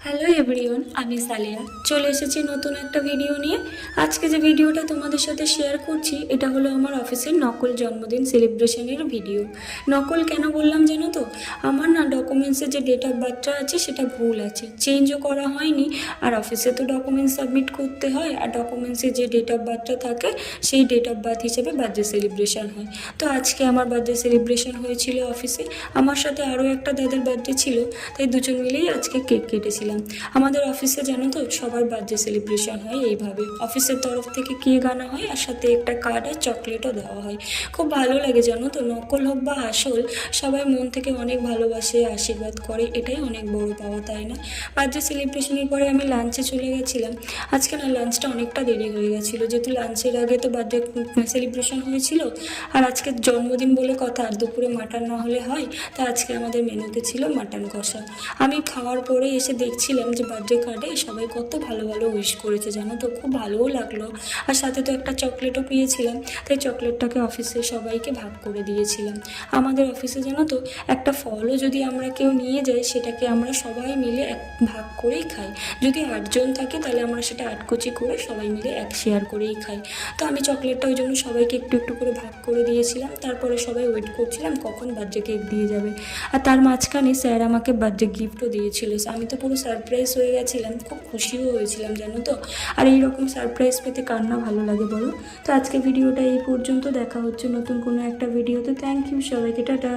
Hello everyone, আমি সালিয়া চলে এসেছি নতুন একটা ভিডিও নিয়ে। আজকে যে ভিডিওটা তোমাদের সাথে শেয়ার করছি এটা হলো আমার অফিসের নকল জন্মদিন সেলিব্রেশনের ভিডিও। নকল কেন বললাম জানো তো, আমার না ডকুমেন্টসের যে ডেট অফ বার্থটা আছে সেটা ভুল আছে, চেঞ্জও করা হয়নি। আর অফিসে তো ডকুমেন্টস সাবমিট করতে হয়, আর ডকুমেন্টসে যে ডেট অফ বার্থটা থাকে সেই ডেট অফ বার্থ হিসেবে বার্থডে সেলিব্রেশন হয়। তো আজকে আমার বার্থডে সেলিব্রেশন হয়েছিল অফিসে, আমার সাথে আরও একটা দাদার বার্থডে ছিল, তাই দুজন মিলেই আজকে কেক কেটেছিলাম। আমাদের অফিসে জানো তো সবার বার্থডে সেলিব্রেশন হয় এইভাবে, অফিসের তরফ থেকে কেক আনা হয় আর সাথে একটা কার্ড আর চকলেটও দেওয়া হয়। খুব ভালো লাগে জানো তো, নকল হোক বা আসল সবাই মন থেকে অনেক ভালোবাসে, আশীর্বাদ করে, এটাই অনেক বড় পাওয়া, তাই না? বার্থডে সেলিব্রেশনের পরে আমি লাঞ্চে চলে গেছিলাম। আজকে না লাঞ্চটা অনেকটা দেরি হয়ে গেছিলো, যেহেতু লাঞ্চের আগে তো বার্থডে সেলিব্রেশন হয়েছিল, আর আজকে জন্মদিন বলে কথা, আর দুপুরে মাটন না হলে হয়, তা আজকে আমাদের মেনুতে ছিল মাটন কষা। আমি খাওয়ার পরে এসে দেখছিলাম যে বার্থডে কার্ডে সবাই কত ভালো ভালো উইশ করেছে জানো তো, খুব ভালোও লাগলো। আর সাথে তো একটা চকলেটও পেয়েছিলাম, তাই চকলেটটাকে অফিসে সবাইকে ভাগ করে দিয়েছিলাম। আমাদের অফিসে জানো তো একটা ফলও যদি আমরা কেউ নিয়ে যাই সেটাকে আমরা সবাই মিলে এক ভাগ করেই খাই। যদি 8 জন থাকে তাহলে আমরা সেটা 8 কুচি করে সবাই মিলে এক শেয়ার করেই খাই। তো আমি চকলেটটা ওই জন্য সবাইকে একটু একটু করে ভাগ করে দিয়েছিলাম। তারপরে সবাই ওয়েট করছিলাম কখন বার্থডে কেক দিয়ে যাবে। আর তার মাঝখানে স্যার আমাকে বার্থডে গিফটও দিয়েছিল। আমি তো পুরো সারপ্রাইজ হয়ে গেছিলাম, খুব খুশিও হয়েছিলাম জানো তো। আর এইরকম সারপ্রাইজ পেতে কার না ভালো লাগে বলো? তো আজকে ভিডিওটা এই পর্যন্ত, দেখা হচ্ছে নতুন কোনো একটা ভিডিওতে। থ্যাংক ইউ সবাইকে, টাটা।